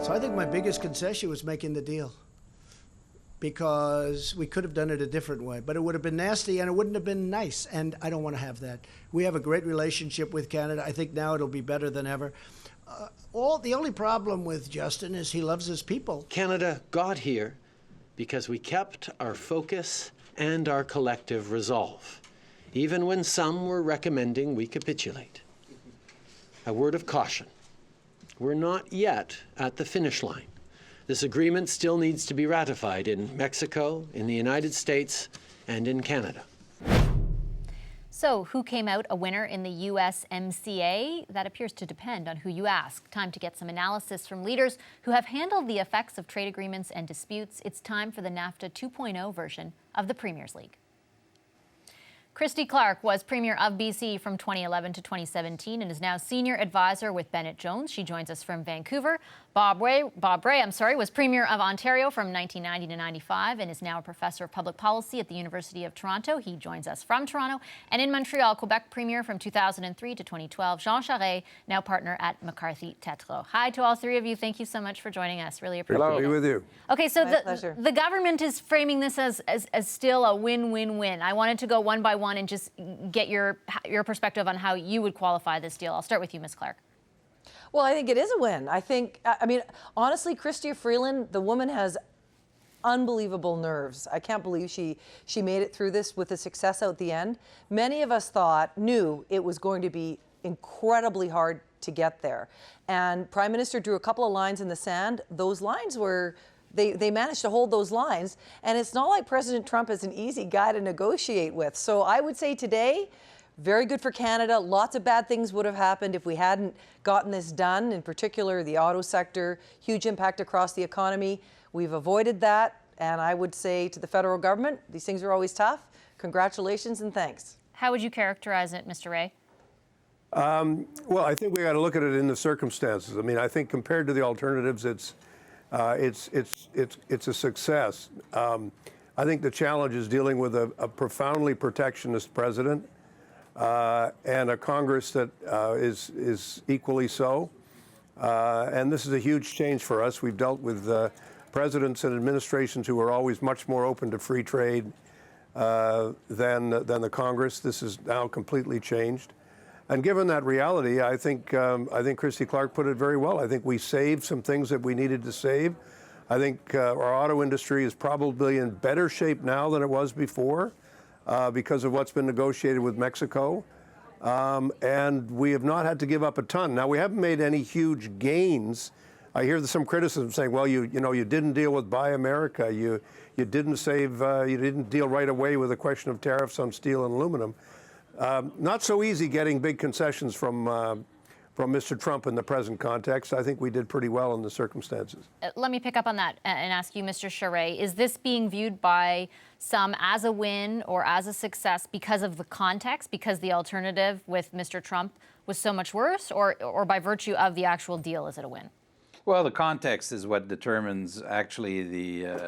So I think my biggest concession was making the deal, because we could have done it a different way, but it would have been nasty and it wouldn't have been nice, and I don't want to have that. We have a great relationship with Canada. I think now it'll be better than ever. The only problem with Justin is he loves his people. Canada got here because we kept our focus and our collective resolve, even when some were recommending we capitulate. A word of caution. We're not yet at the finish line. This agreement still needs to be ratified in Mexico, in the United States, and in Canada. So, who came out a winner in the USMCA? That appears to depend on who you ask. Time to get some analysis from leaders who have handled the effects of trade agreements and disputes. It's time for the NAFTA 2.0 version of the Premier's League. Christy Clark was Premier of BC from 2011 to 2017 and is now Senior Advisor with Bennett Jones. She joins us from Vancouver. Bob Rae, was Premier of Ontario from 1990 to 95 and is now a Professor of Public Policy at the University of Toronto. He joins us from Toronto. And in Montreal, Quebec Premier from 2003 to 2012, Jean Charest, now partner at McCarthy Tétrault. Hi to all three of you. Thank you so much for joining us. Really appreciate it. Hello. Be with you. Okay, so the government is framing this as still a win-win-win. I wanted to go one by one and just get your perspective on how you would qualify this deal. I'll start with you, Ms. Clark. Well, I think it is a win. I mean, honestly, Chrystia Freeland, the woman has unbelievable nerves. I can't believe she made it through this with a success out the end. Many of us knew it was going to be incredibly hard to get there. And Prime Minister drew a couple of lines in the sand. Those lines were, they managed to hold those lines. And it's not like President Trump is an easy guy to negotiate with. So I would say today, very good for Canada. Lots of bad things would have happened if we hadn't gotten this done, in particular the auto sector, huge impact across the economy. We've avoided that, and I would say to the federal government, these things are always tough. Congratulations and thanks. How would you characterize it, Mr. Rae? Well, I think we got to look at it in the circumstances. I mean, I think compared to the alternatives, it's a success. I think the challenge is dealing with a profoundly protectionist president. And a Congress that is equally so. And this is a huge change for us. We've dealt with presidents and administrations who are always much more open to free trade than the Congress. This is now completely changed. And given that reality, I think Christy Clark put it very well. I think we saved some things that we needed to save. I think our auto industry is probably in better shape now than it was before. Because of what's been negotiated with Mexico. And we have not had to give up a ton. Now, we haven't made any huge gains. I hear some criticism saying, well, you didn't deal with Buy America. You didn't deal right away with the question of tariffs on steel and aluminum. Not so easy getting big concessions from Mr. Trump in the present context. I think we did pretty well in the circumstances. Let me pick up on that and ask you, Mr. Charest, is this being viewed by some as a win or as a success because of the context, because the alternative with Mr. Trump was so much worse, or by virtue of the actual deal, is it a win? Well, the context is what determines actually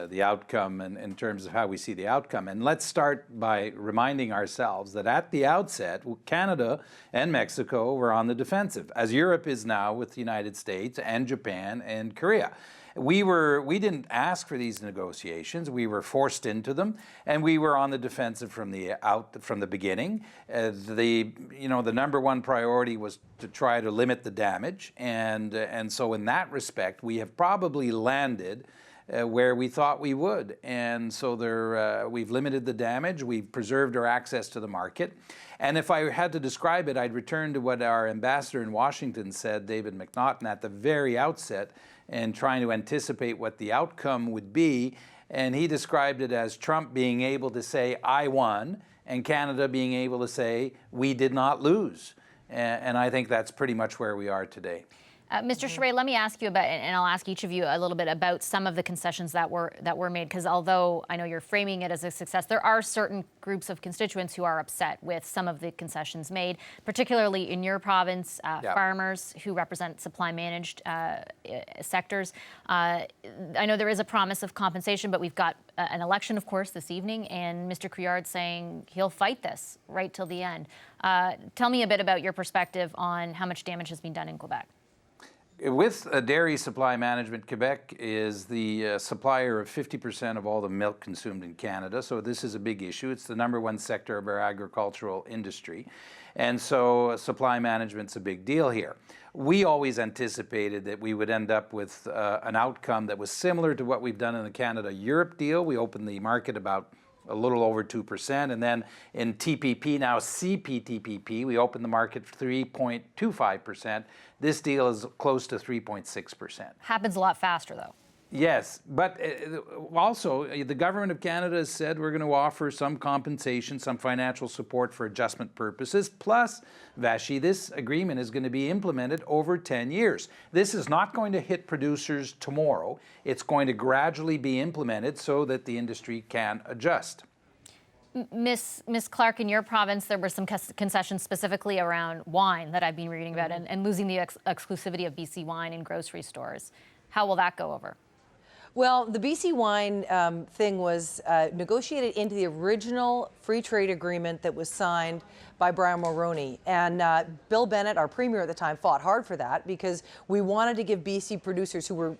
the outcome in terms of how we see the outcome. And let's start by reminding ourselves that at the outset, Canada and Mexico were on the defensive, as Europe is now with the United States and Japan and Korea. We didn't ask for these negotiations. We were forced into them, and we were on the defensive from the beginning. The number one priority was to try to limit the damage, and so in that respect, we have probably landed where we thought we would. And so we've limited the damage. We've preserved our access to the market. And if I had to describe it, I'd return to what our ambassador in Washington said, David McNaughton, at the very outset, and trying to anticipate what the outcome would be. And he described it as Trump being able to say, I won, and Canada being able to say, we did not lose. And I think that's pretty much where we are today. Mr. Charest, let me ask you about, and I'll ask each of you a little bit about some of the concessions that were made, because although I know you're framing it as a success, there are certain groups of constituents who are upset with some of the concessions made, particularly in your province, farmers who represent supply-managed sectors. I know there is a promise of compensation, but we've got an election, of course, this evening, and Mr. Couillard saying he'll fight this right till the end. Tell me a bit about your perspective on how much damage has been done in Quebec. with Dairy Supply Management, Quebec is the supplier of 50% of all the milk consumed in Canada. So this is a big issue. It's the #1 sector of our agricultural industry. And so supply management's a big deal here. We always anticipated that we would end up with an outcome that was similar to what we've done in the Canada-Europe deal. We opened the market about a little over 2%, and then in TPP, now CPTPP, we opened the market 3.25%. This deal is close to 3.6%. Happens a lot faster, though. Yes, but also the government of Canada has said we're going to offer some compensation, some financial support for adjustment purposes. Plus, Vashi, this agreement is going to be implemented over 10 years. This is not going to hit producers tomorrow. It's going to gradually be implemented so that the industry can adjust. Miss Clark, in your province, there were some concessions specifically around wine that I've been reading about and losing the exclusivity of BC wine in grocery stores. How will that go over? Well, the BC wine thing was negotiated into the original free trade agreement that was signed by Brian Mulroney. And Bill Bennett, our premier at the time, fought hard for that because we wanted to give BC producers who were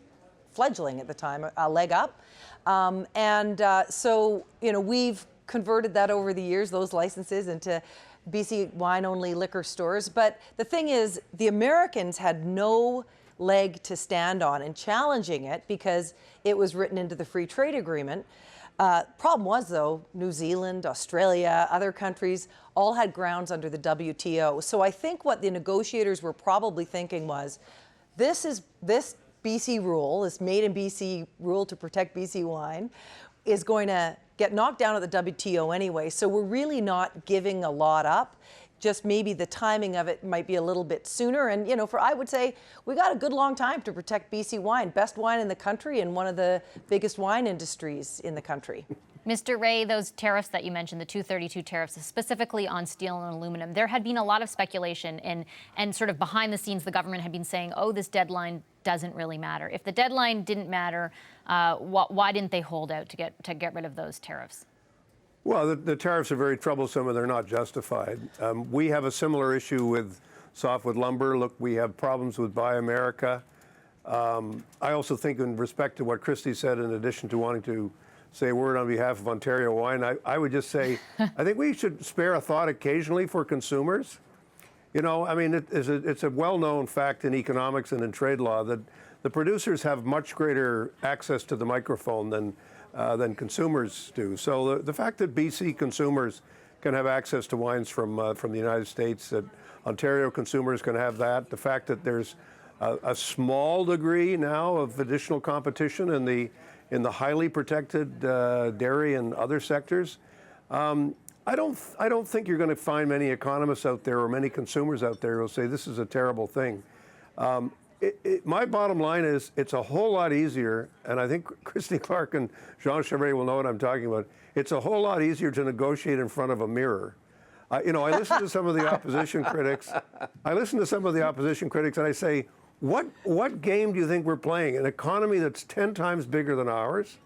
fledgling at the time a leg up. So, you know, we've converted that over the years, those licenses, into BC wine-only liquor stores. But the thing is, the Americans had no leg to stand on in challenging it because it was written into the free trade agreement. Problem was, though, New Zealand, Australia, other countries all had grounds under the WTO. So I think what the negotiators were probably thinking was, this BC rule, this made in BC rule to protect BC wine, is going to get knocked down at the WTO anyway. So we're really not giving a lot up. Just maybe the timing of it might be a little bit sooner. And, you know, I would say we got a good long time to protect BC wine, best wine in the country and one of the biggest wine industries in the country. Mr. Rae, those tariffs that you mentioned, the 232 tariffs, specifically on steel and aluminum, there had been a lot of speculation and sort of behind the scenes, the government had been saying, oh, this deadline doesn't really matter. If the deadline didn't matter, why didn't they hold out to get rid of those tariffs? Well, the tariffs are very troublesome and they're not justified. We have a similar issue with softwood lumber. Look, we have problems with Buy America. I also think in respect to what Christy said, in addition to wanting to say a word on behalf of Ontario Wine, I would just say, I think we should spare a thought occasionally for consumers. You know, I mean, it's a well-known fact in economics and in trade law that the producers have much greater access to the microphone than consumers do. So the fact that BC consumers can have access to wines from the United States, that Ontario consumers can have that, the fact that there's a small degree now of additional competition in the highly protected dairy and other sectors, I don't think you're going to find many economists out there or many consumers out there who will say this is a terrible thing. My bottom line is it's a whole lot easier, and I think Christy Clark and Jean Charest will know what I'm talking about. It's a whole lot easier to negotiate in front of a mirror. You know, I listen to some of the opposition critics. And I say, what game do you think we're playing? An economy that's 10 times bigger than ours,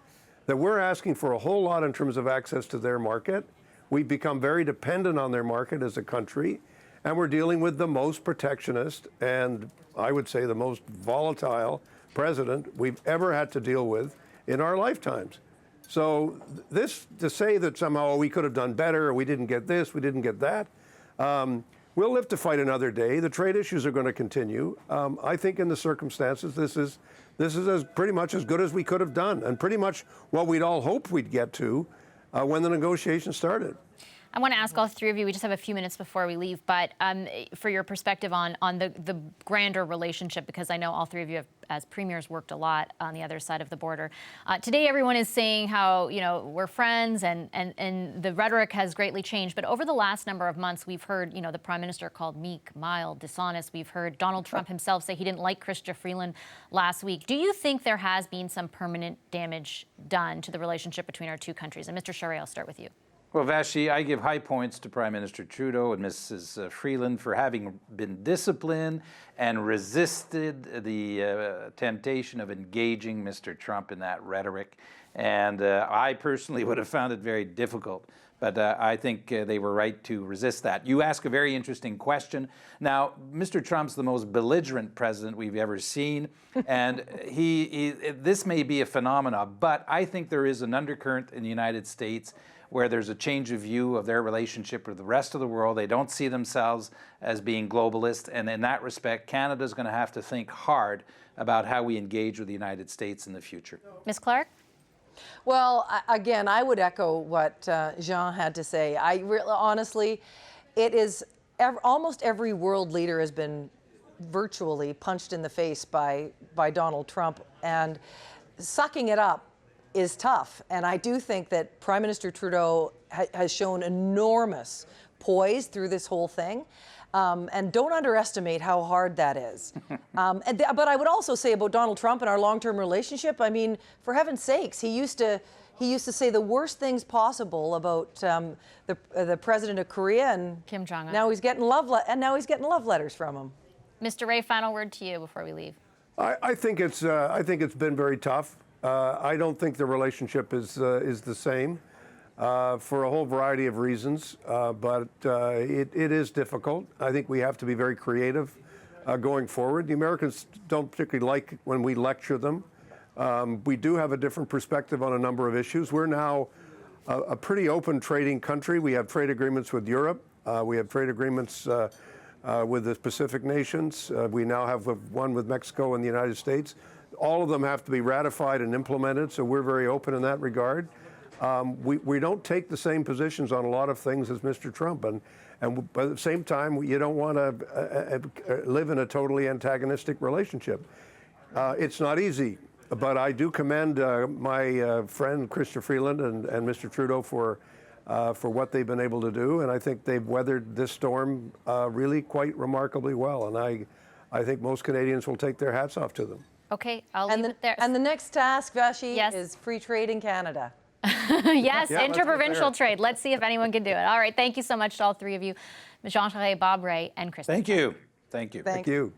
that we're asking for a whole lot in terms of access to their market. We've become very dependent on their market as a country, and we're dealing with the most protectionist and I would say the most volatile president we've ever had to deal with in our lifetimes. So this, to say that somehow we could have done better, or we didn't get this, we didn't get that, we'll live to fight another day. The trade issues are going to continue. I think in the circumstances, this is pretty much as good as we could have done, and pretty much what we'd all hoped we'd get to when the negotiations started. I want to ask all three of you, we just have a few minutes before we leave, but for your perspective on the grander relationship, because I know all three of you have, as premiers, worked a lot on the other side of the border. Today, everyone is saying how, you know, we're friends and the rhetoric has greatly changed. But over the last number of months, we've heard, you know, the Prime Minister called meek, mild, dishonest. We've heard Donald Trump himself say he didn't like Christy Freeland last week. Do you think there has been some permanent damage done to the relationship between our two countries? And Mr. Charest, I'll start with you. Well, Vashi, I give high points to Prime Minister Trudeau and Mrs. Freeland for having been disciplined and resisted the temptation of engaging Mr. Trump in that rhetoric. And I personally would have found it very difficult. But I think they were right to resist that. You ask a very interesting question. Now, Mr. Trump's the most belligerent president we've ever seen, and this may be a phenomenon, but I think there is an undercurrent in the United States where there's a change of view of their relationship with the rest of the world. They don't see themselves as being globalist, and in that respect, Canada's going to have to think hard about how we engage with the United States in the future. Ms. Clark? Well, again, I would echo what Jean had to say. Honestly, it is almost every world leader has been virtually punched in the face by Donald Trump, and sucking it up is tough. And I do think that Prime Minister Trudeau has shown enormous poise through this whole thing. And don't underestimate how hard that is. But I would also say about Donald Trump and our long-term relationship, I mean, for heaven's sakes, he used to say the worst things possible about the president of Korea, and Kim Jong-un. Now he's getting love letters from him. Mr. Rae, final word to you before we leave. I think it's been very tough. I don't think the relationship is the same. For a whole variety of reasons, but it is difficult. I think we have to be very creative going forward. The Americans don't particularly like when we lecture them. We do have a different perspective on a number of issues. We're now a pretty open trading country. We have trade agreements with Europe. We have trade agreements with the Pacific nations. We now have one with Mexico and the United States. All of them have to be ratified and implemented, so we're very open in that regard. We don't take the same positions on a lot of things as Mr. Trump, and but at the same time, you don't want to live in a totally antagonistic relationship. It's not easy, but I do commend my friend Christy Freeland and Mr. Trudeau for what they've been able to do, and I think they've weathered this storm really quite remarkably well, and I think most Canadians will take their hats off to them. Okay, I'll leave it there. And the next task, Vashi, Yes. is free trade in Canada. Yes, Yeah, interprovincial trade. Let's see if anyone can do it. All right, thank you so much to all three of you, Jean Charest, Bob Rae, and Christy. Thank you. Thank you. Thank you.